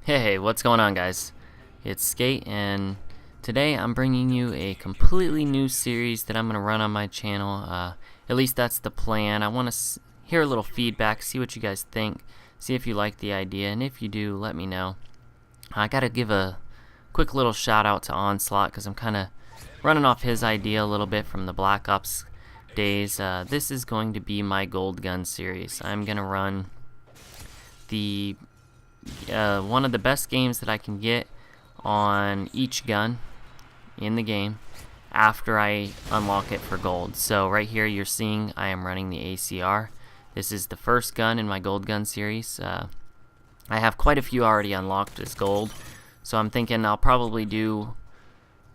Hey, what's going on, guys? It's Skate, and today I'm bringing you a completely new series that I'm going to run on my channel. At least that's the plan. I want to hear a little feedback, see what you guys think, see if you like the idea, and if you do, let me know. I got to give a quick little shout out to Onslaught because I'm kind of running off his idea a little bit from the Black Ops days. This is going to be my gold gun series. I'm going to run the one of the best games that I can get on each gun in the game after I unlock it for gold. So right here you're seeing I am running the ACR. This is the first gun in my gold gun series. I have quite a few already unlocked as gold, so I'm thinking I'll probably do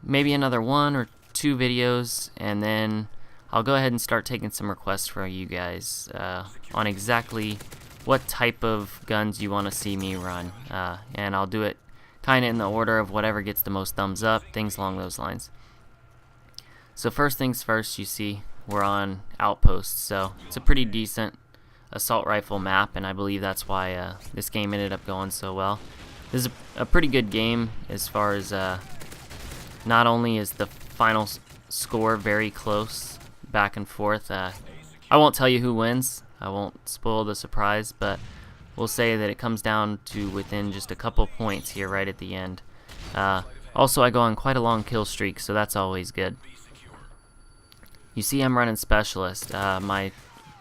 maybe another 1 or 2 videos, and then I'll go ahead and start taking some requests for you guys on exactly what type of guns you want to see me run, and I'll do it kind of in the order of whatever gets the most thumbs up, things along those lines. So first things first, you see we're on Outpost, so it's a pretty decent assault rifle map, and I believe that's why this game ended up going so well. This is a pretty good game as far as not only is the final score very close back and forth. I won't tell you who wins. I won't spoil the surprise, but we'll say that it comes down to within just a couple points here right at the end. Also, I go on quite a long kill streak, so that's always good. You see I'm running Specialist. My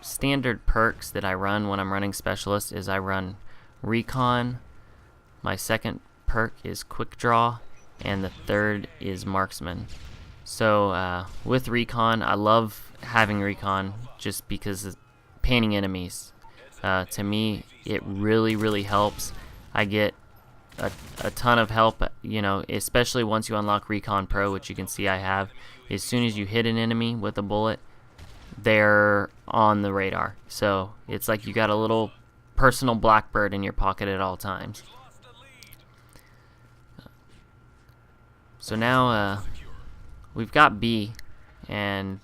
standard perks that I run when I'm running Specialist is I run Recon, my second perk is Quick Draw, and the third is Marksman. So with Recon, I love having Recon just because painting enemies. To me, it really helps. I get a ton of help, you know, especially once you unlock Recon Pro, which you can see I have. As soon as you hit an enemy with a bullet, they're on the radar. So it's like you got a little personal Blackbird in your pocket at all times. So now we've got B, and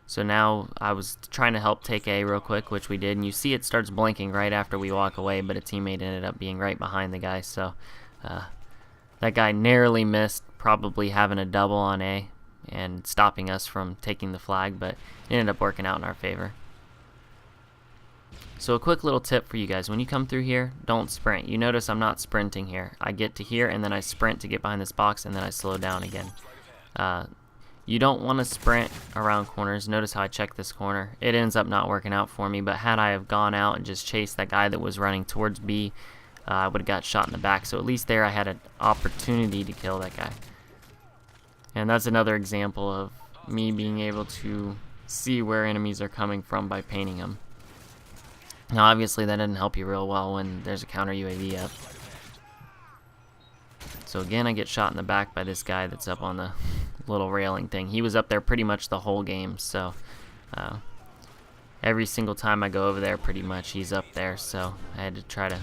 so now I was trying to help take A real quick, which we did, and you see it starts blinking right after we walk away, but a teammate ended up being right behind the guy, so that guy narrowly missed probably having a double on A and stopping us from taking the flag, but it ended up working out in our favor. So a quick little tip for you guys: when you come through here, don't sprint. You notice I'm not sprinting here. I get to here and then I sprint to get behind this box, and then I slow down again. You don't want to sprint around corners. Notice how I checked this corner. It ends up not working out for me, but had I have gone out and just chased that guy that was running towards B, I would have got shot in the back. So at least there I had an opportunity to kill that guy. And that's another example of me being able to see where enemies are coming from by painting them. Now obviously that doesn't help you real well when there's a counter UAV up. So again, I get shot in the back by this guy that's up on the little railing thing. He was up there pretty much the whole game, so every single time I go over there pretty much he's up there, so I had to try to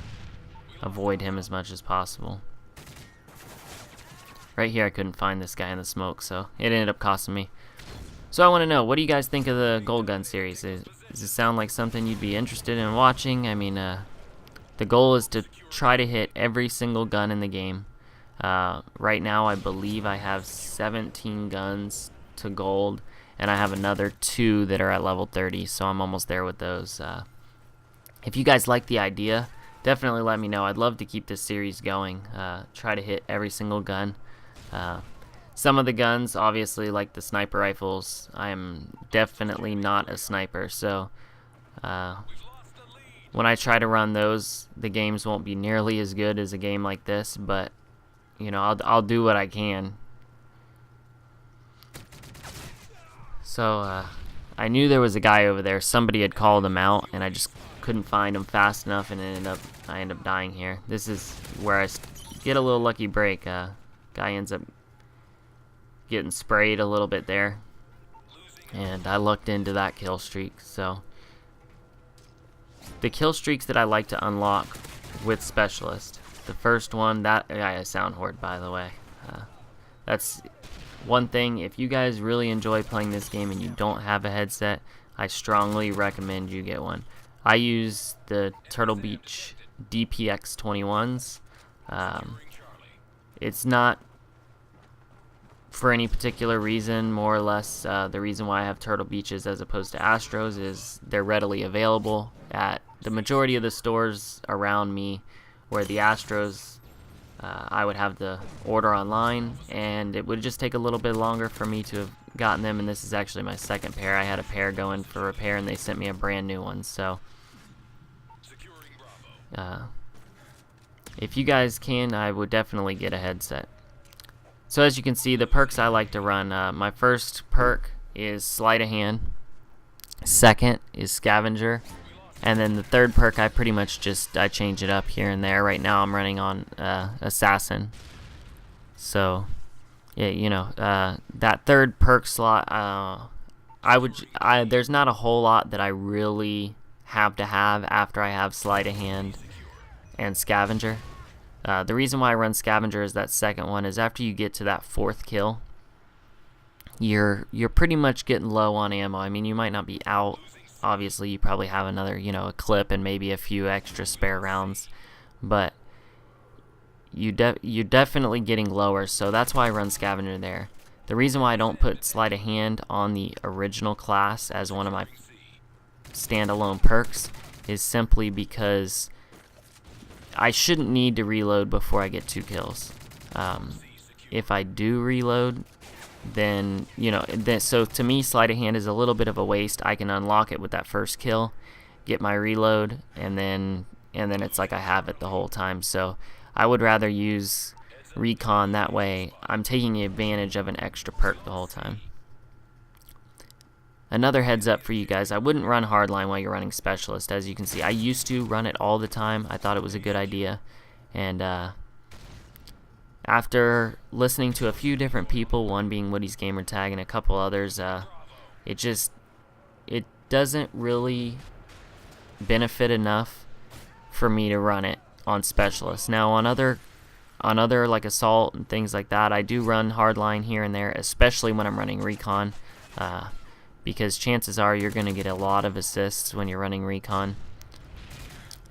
avoid him as much as possible. Right here I couldn't find this guy in the smoke, so it ended up costing me. So I want to know, what do you guys think of the Gold Gun series? Does it sound like something you'd be interested in watching? I mean, the goal is to try to hit every single gun in the game. Right now I believe I have 17 guns to gold, and I have another 2 that are at level 30, so I'm almost there with those. If you guys like the idea, definitely let me know. I'd love to keep this series going, try to hit every single gun. Some of the guns, obviously, like the sniper rifles, I'm definitely not a sniper, so when I try to run those, the games won't be nearly as good as a game like this, but you know, I'll do what I can. So I knew there was a guy over there. Somebody had called him out, and I just couldn't find him fast enough, and I ended up dying here. This is where I get a little lucky break. Guy ends up getting sprayed a little bit there, and I lucked into that kill streak. So the kill streaks that I like to unlock with Specialist. The first one, that guy is Sound Horde, by the way. That's one thing. If you guys really enjoy playing this game and you don't have a headset, I strongly recommend you get one. I use the Turtle Beach DPX 21s. It's not for any particular reason. More or less, the reason why I have Turtle Beaches as opposed to Astros is they're readily available at the majority of the stores around me, where the Astros, I would have to order online, and it would just take a little bit longer for me to have gotten them. And this is actually my second pair. I had a pair going for repair, and they sent me a brand new one. So if you guys can, I would definitely get a headset. So as you can see, the perks I like to run, my first perk is Sleight of Hand, second is Scavenger, and then the third perk I pretty much just change it up here and there. Right now I'm running on Assassin. So yeah, you know, that third perk slot, there's not a whole lot that I really have to have after I have Sleight of Hand and Scavenger. The reason why I run Scavenger is that second one is after you get to that fourth kill, you're pretty much getting low on ammo. I mean, you might not be out. Obviously, you probably have another, you know, a clip and maybe a few extra spare rounds, but you're definitely getting lower. So that's why I run Scavenger there. The reason why I don't put Sleight of Hand on the original class as one of my standalone perks is simply because I shouldn't need to reload before I get 2 kills. If I do reload, then, you know, so to me, Sleight of Hand is a little bit of a waste. I can unlock it with that first kill, get my reload, and then it's like I have it the whole time. So I would rather use Recon. That way I'm taking advantage of an extra perk the whole time. Another heads up for you guys, I wouldn't run Hardline while you're running Specialist. As you can see, I used to run it all the time. I thought it was a good idea, and after listening to a few different people, one being Woody's Gamertag and a couple others, it doesn't really benefit enough for me to run it on Specialist. Now on other like Assault and things like that, I do run Hardline here and there, especially when I'm running Recon, because chances are you're going to get a lot of assists when you're running Recon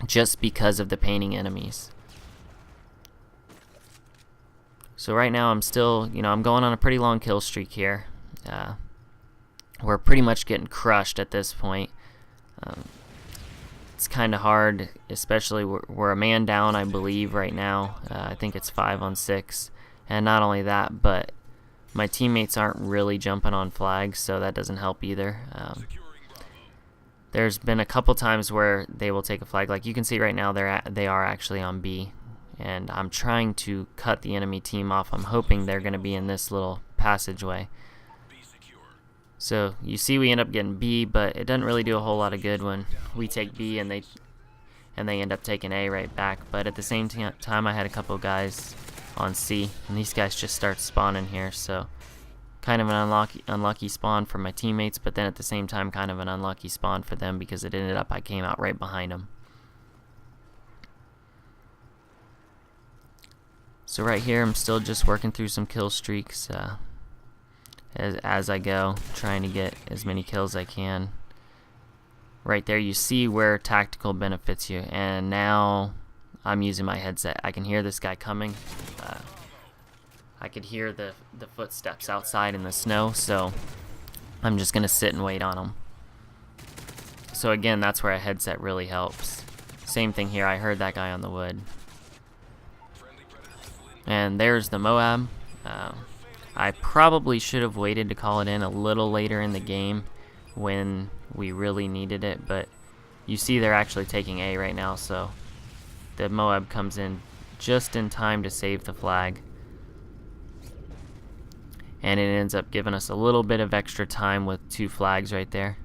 just because of the painting enemies. So right now I'm still, you know, I'm going on a pretty long kill streak here. We're pretty much getting crushed at this point. It's kind of hard, especially we're a man down, I believe, right now. I think it's 5 on 6. And not only that, but my teammates aren't really jumping on flags, so that doesn't help either. There's been a couple times where they will take a flag. Like you can see right now, they are actually on B. And I'm trying to cut the enemy team off. I'm hoping they're going to be in this little passageway. So you see we end up getting B, but it doesn't really do a whole lot of good when we take B and they end up taking A right back. But at the same time, I had a couple guys on C, and these guys just start spawning here. So kind of an unlucky spawn for my teammates, but then at the same time kind of an unlucky spawn for them because it ended up I came out right behind them. So right here, I'm still just working through some kill streaks as I go, trying to get as many kills as I can. Right there, you see where tactical benefits you, and now I'm using my headset. I can hear this guy coming. I could hear the footsteps outside in the snow, so I'm just gonna sit and wait on him. So again, that's where a headset really helps. Same thing here. I heard that guy on the wood. And there's the MOAB. I probably should have waited to call it in a little later in the game when we really needed it, but you see they're actually taking A right now, so the MOAB comes in just in time to save the flag. And it ends up giving us a little bit of extra time with 2 flags right there.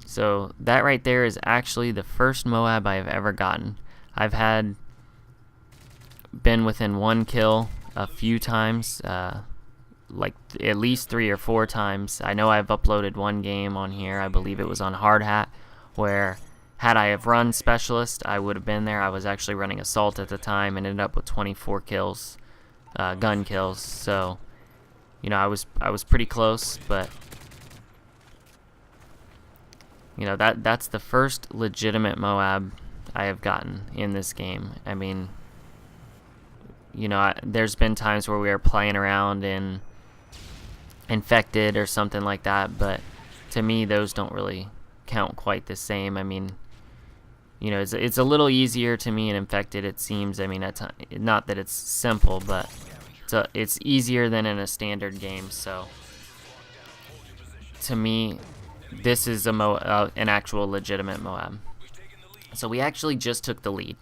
So that right there is actually the first MOAB I have ever gotten. I've been within 1 kill a few times, like at least 3 or 4 times. I know I've uploaded one game on here, I believe it was on Hard Hat, where had I have run Specialist, I would have been there. I was actually running Assault at the time and ended up with 24 kills, gun kills. So, you know, I was pretty close, but you know, that's the first legitimate MOAB I have gotten in this game. I mean, you know, there's been times where we were playing around in infected or something like that, but to me those don't really count quite the same. I mean, you know, it's a little easier to me in infected, it seems. I mean, not that it's simple, but it's easier than in a standard game. So to me, this is an actual legitimate MOAB. So we actually just took the lead.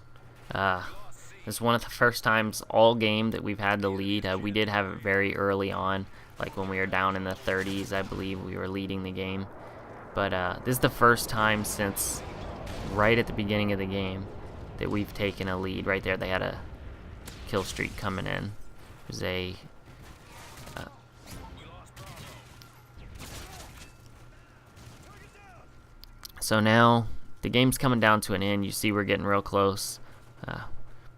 It's one of the first times all game that we've had the lead. We did have it very early on, like when we were down in the 30s, I believe we were leading the game. But this is the first time since right at the beginning of the game that we've taken a lead. Right there, they had a kill streak coming in. There's a so now the game's coming down to an end. You see we're getting real close.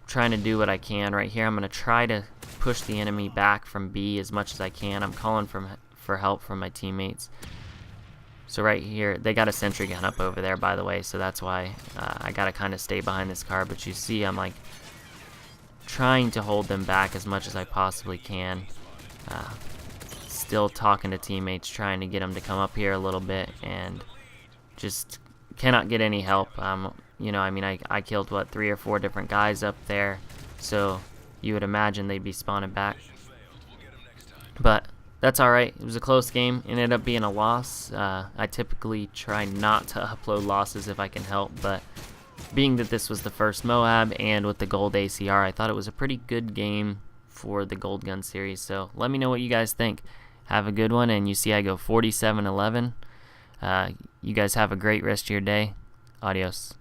Trying to do what I can right here. I'm going to try to push the enemy back from B as much as I can. I'm calling for help from my teammates. So right here, they got a sentry gun up over there, by the way, so that's why I got to kind of stay behind this car. But you see I'm like trying to hold them back as much as I possibly can. Still talking to teammates, trying to get them to come up here a little bit, and just cannot get any help. You know, I mean, I killed, what, 3 or 4 different guys up there, so you would imagine they'd be spawning back. But that's alright. It was a close game. It ended up being a loss. I typically try not to upload losses if I can help, but being that this was the first MOAB and with the gold ACR, I thought it was a pretty good game for the gold gun series. So let me know what you guys think. Have a good one, and you see I go 47-11. You guys have a great rest of your day. Adios.